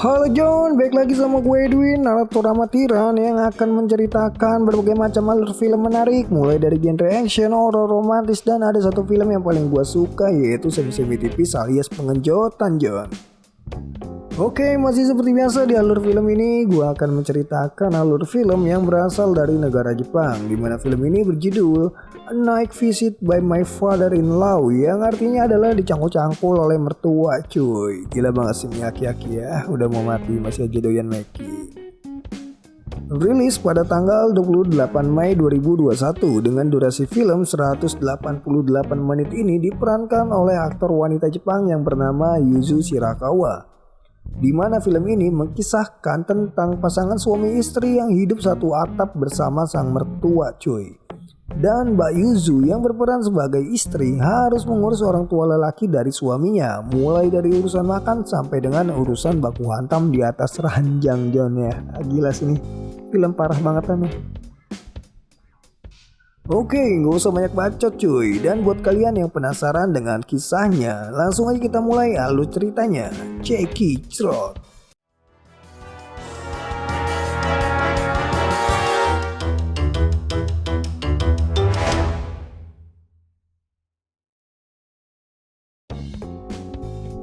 Halo John, balik lagi sama gue Edwin, narator amatiran yang akan menceritakan berbagai macam alur film menarik, mulai dari genre action, horror, romantis, dan ada satu film yang paling gue suka, yaitu semi-semi tipis alias pengenjotan John. Oke, masih seperti biasa di alur film ini gue akan menceritakan alur film yang berasal dari negara Jepang, dimana film ini berjudul A Night Visit by My Father-in-Law, yang artinya adalah dicangkul-cangkul oleh mertua cuy. Gila banget sih Miyaki ya, udah mau mati masih aja doyan Meki. Rilis pada tanggal 28 Mei 2021 dengan durasi film 188 menit ini diperankan oleh aktor wanita Jepang yang bernama Yuzu Shirakawa. Di mana film ini mengisahkan tentang pasangan suami istri yang hidup satu atap bersama sang mertua cuy. Dan Mbak Yuzu yang berperan sebagai istri harus mengurus orang tua lelaki dari suaminya, mulai dari urusan makan sampai dengan urusan baku hantam di atas ranjang John ya. Gila sih nih, film parah banget kan nih. Oke, gak usah banyak bacot cuy. Dan buat kalian yang penasaran dengan kisahnya, langsung aja kita mulai alur ceritanya. Check it out.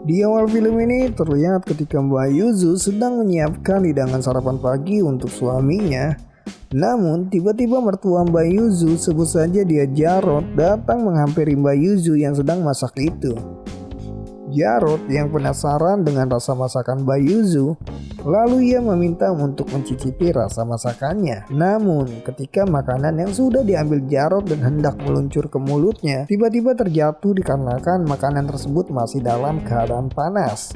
Di awal film ini terlihat ketika Mbak Yuzu sedang menyiapkan hidangan sarapan pagi untuk suaminya. Namun tiba-tiba mertua Mbak Yuzu, sebut saja dia Jarot, datang menghampiri Mbak Yuzu yang sedang masak itu. Jarot yang penasaran dengan rasa masakan Mbak Yuzu, lalu ia meminta untuk mencicipi rasa masakannya. Namun ketika makanan yang sudah diambil Jarot dan hendak meluncur ke mulutnya, tiba-tiba terjatuh dikarenakan makanan tersebut masih dalam keadaan panas.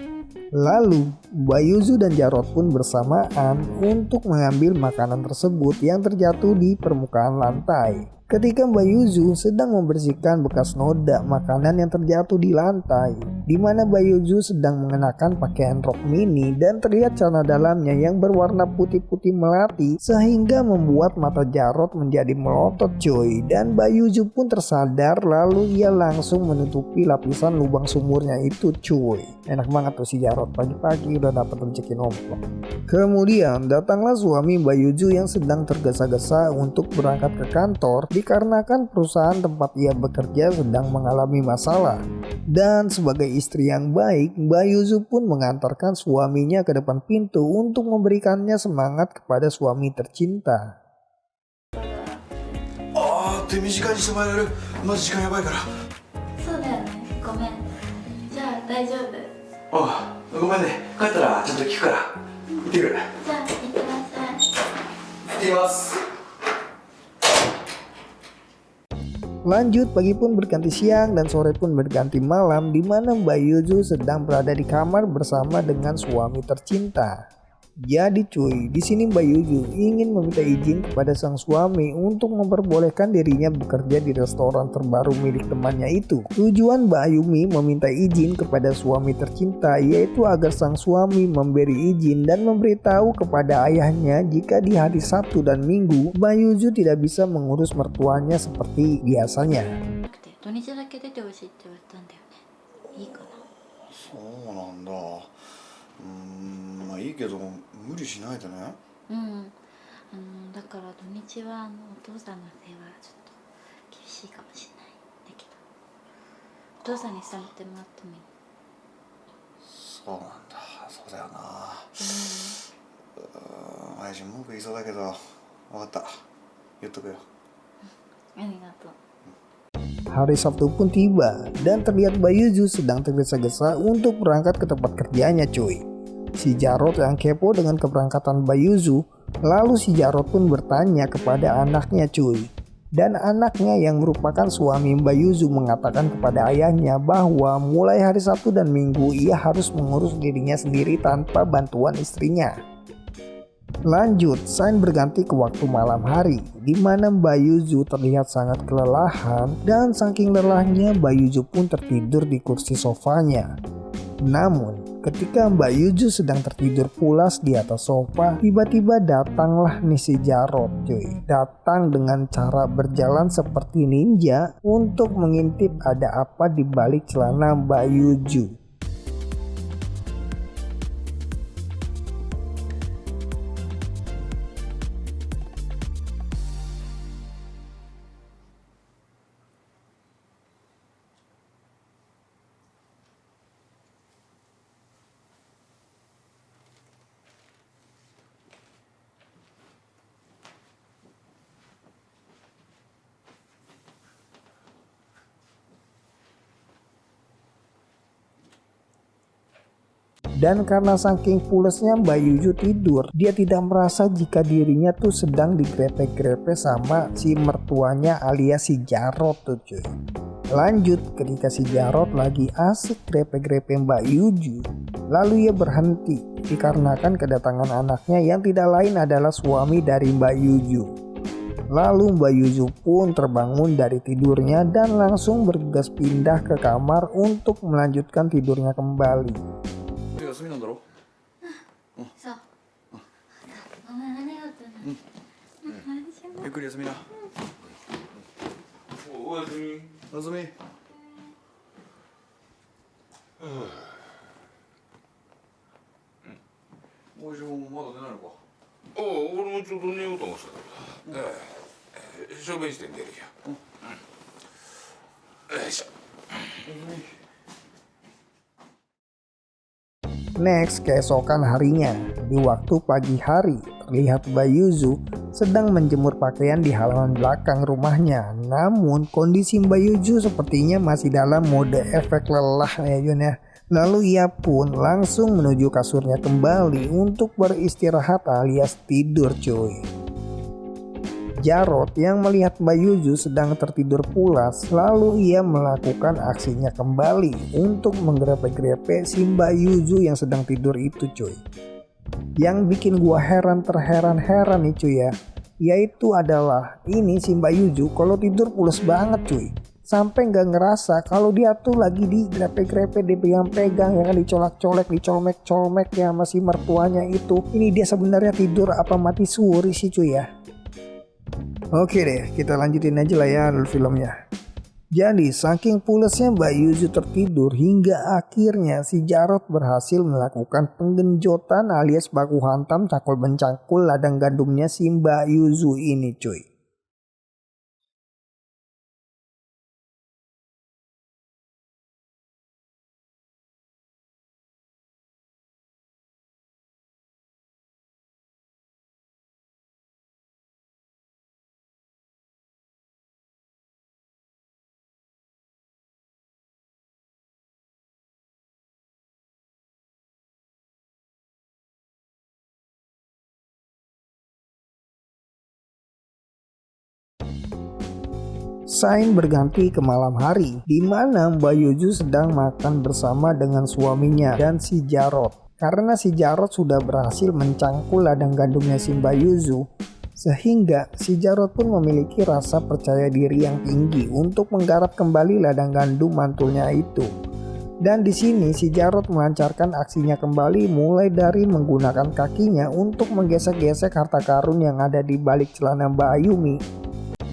Lalu Mbak Yuzu dan Jarot pun bersamaan untuk mengambil makanan tersebut yang terjatuh di permukaan lantai. Ketika Mbak Yuzu sedang membersihkan bekas noda makanan yang terjatuh di lantai, di mana Mbak Yuzu sedang mengenakan pakaian rok mini dan terlihat celana dalamnya yang berwarna putih-putih melati sehingga membuat mata Jarot menjadi melotot cuy. Dan Mbak Yuzu pun tersadar, lalu ia langsung menutupi lapisan lubang sumurnya itu cuy. Enak banget tuh si Jarot, pagi-pagi udah dapat rezeki nomplok. Kemudian datanglah suami Mbak Yuzu yang sedang tergesa-gesa untuk berangkat ke kantor dikarenakan perusahaan tempat ia bekerja sedang mengalami masalah. Dan sebagai istri yang baik, Mbak Yuzu pun mengantarkan suaminya ke depan pintu untuk memberikannya semangat kepada suami tercinta. Jadi Lanjut, pagi pun berganti siang dan sore pun berganti malam, di mana Mbak Yuzu sedang berada di kamar bersama dengan suami tercinta. Jadi cuy, di sini Mbak Yuzu ingin meminta izin kepada sang suami untuk memperbolehkan dirinya bekerja di restoran terbaru milik temannya itu. Tujuan Mbak Ayumi meminta izin kepada suami tercinta yaitu agar sang suami memberi izin dan memberitahu kepada ayahnya jika di hari Sabtu dan Minggu Mbak Yuzu tidak bisa mengurus mertuanya seperti biasanya. 土日だけ出てほしいって言われたんだよね。いいかな。そうなんだ。まあいいけど無理しないでね。だから土日はお父さんの世話はちょっと厳しいかもしれないんだけど、お父さんにしてもらってもいい？そうなんだ。そうだよな。親父文句言いそうだけど、分かった。言っとくよ。ありがとう。 Hari Sabtu pun tiba dan terlihat Mbak Yuzu sedang tergesa-gesa untuk berangkat ke tempat kerjanya cuy. Si Jarot yang kepo dengan keberangkatan Mbak Yuzu, lalu si Jarot pun bertanya kepada anaknya cuy. Dan anaknya yang merupakan suami Mbak Yuzu mengatakan kepada ayahnya bahwa mulai hari Sabtu dan Minggu ia harus mengurus dirinya sendiri tanpa bantuan istrinya. Lanjut, scene berganti ke waktu malam hari, di mana Mbak Yuzu terlihat sangat kelelahan dan saking lelahnya Mbak Yuzu pun tertidur di kursi sofanya. Namun, ketika Mbak Yuzu sedang tertidur pulas di atas sofa, tiba-tiba datanglah nih si Jarot cuy. Datang dengan cara berjalan seperti ninja untuk mengintip ada apa di balik celana Mbak Yuzu. Dan karena saking pulesnya Mbak Yuzu tidur, dia tidak merasa jika dirinya tuh sedang digrepe-grepe sama si mertuanya alias si Jarot tuh cuy. Lanjut, ketika si Jarot lagi asik grepe-grepe Mbak Yuzu, lalu ia berhenti dikarenakan kedatangan anaknya yang tidak lain adalah suami dari Mbak Yuzu. Lalu Mbak Yuzu pun terbangun dari tidurnya dan langsung bergegas pindah ke kamar untuk melanjutkan tidurnya kembali. 休みなんだろ。そうごめんありがとうねゆっくり休みな。おやすみ。おやすみ。おいしもまだ寝ないのか。俺もちょうど寝ようと思ってたから。小便して寝るよ。よいしょ。 Next, keesokan harinya, di waktu pagi hari, terlihat Mbak Yuzu sedang menjemur pakaian di halaman belakang rumahnya. Namun, kondisi Mbak Yuzu sepertinya masih dalam mode efek lelah ya Jun ya. Lalu ia pun langsung menuju kasurnya kembali untuk beristirahat alias tidur cuy. Jarot yang melihat Mbak Yuzu sedang tertidur pulas, lalu ia melakukan aksinya kembali untuk menggrepe-grepe si Mbak Yuzu yang sedang tidur itu cuy. Yang bikin gua terheran-heran nih cuy ya, yaitu adalah ini si Mbak Yuzu kalau tidur pulas banget cuy. Sampai nggak ngerasa kalau dia tuh lagi digrepe-grepe, dipegang-pegang, ya kan, dicolek-colek, dicolmek-colmek ya masih mertuanya itu. Ini dia sebenarnya tidur apa mati suri sih cuy ya. Oke deh, kita lanjutin aja lah ya alur filmnya. Jadi saking pulesnya Mbak Yuzu tertidur hingga akhirnya si Jarot berhasil melakukan penggenjotan alias baku hantam cakul mencangkul ladang gandumnya si Mbak Yuzu ini cuy. Scene berganti ke malam hari, di mana Mbak Yuzu sedang makan bersama dengan suaminya dan si Jarot. Karena si Jarot sudah berhasil mencangkul ladang gandumnya si Mbak Yuzu, sehingga si Jarot pun memiliki rasa percaya diri yang tinggi untuk menggarap kembali ladang gandum mantulnya itu. Dan di sini si Jarot melancarkan aksinya kembali, mulai dari menggunakan kakinya untuk menggesek-gesek harta karun yang ada di balik celana Mbak Ayumi.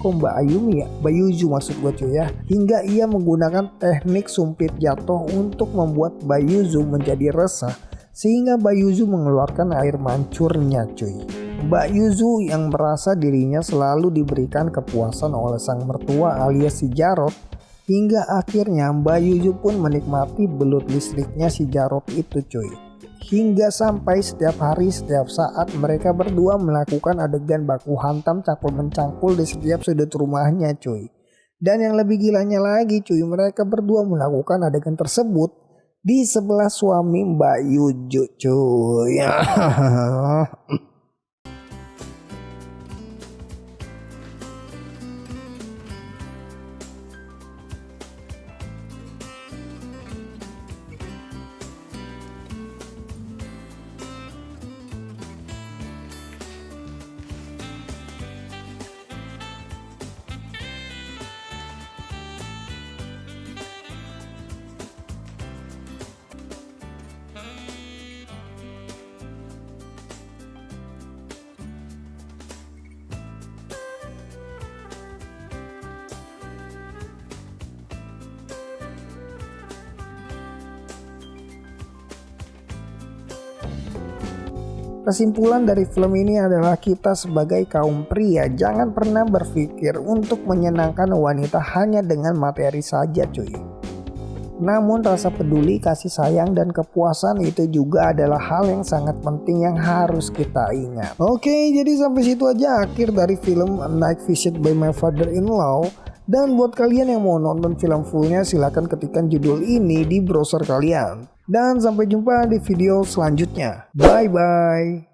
Kok Mbak Ayumi ya? Mbak Yuzu maksud gue cuy ya. Hingga ia menggunakan teknik sumpit jatuh untuk membuat Mbak Yuzu menjadi resah, sehingga Mbak Yuzu mengeluarkan air mancurnya cuy. Mbak Yuzu yang merasa dirinya selalu diberikan kepuasan oleh sang mertua alias si Jarot, hingga akhirnya Mbak Yuzu pun menikmati belut listriknya si Jarot itu cuy. Hingga sampai setiap hari setiap saat mereka berdua melakukan adegan baku hantam cakul mencangkul di setiap sudut rumahnya cuy. Dan yang lebih gilanya lagi cuy, mereka berdua melakukan adegan tersebut di sebelah suami Mbak Yuzu cuy. Kesimpulan dari film ini adalah kita sebagai kaum pria jangan pernah berpikir untuk menyenangkan wanita hanya dengan materi saja cuy. Namun rasa peduli, kasih sayang, dan kepuasan itu juga adalah hal yang sangat penting yang harus kita ingat. Oke, jadi sampai situ aja akhir dari film A Night Visit by My Father-in-Law. Dan buat kalian yang mau nonton film fullnya silahkan ketikkan judul ini di browser kalian. Dan sampai jumpa di video selanjutnya. Bye bye.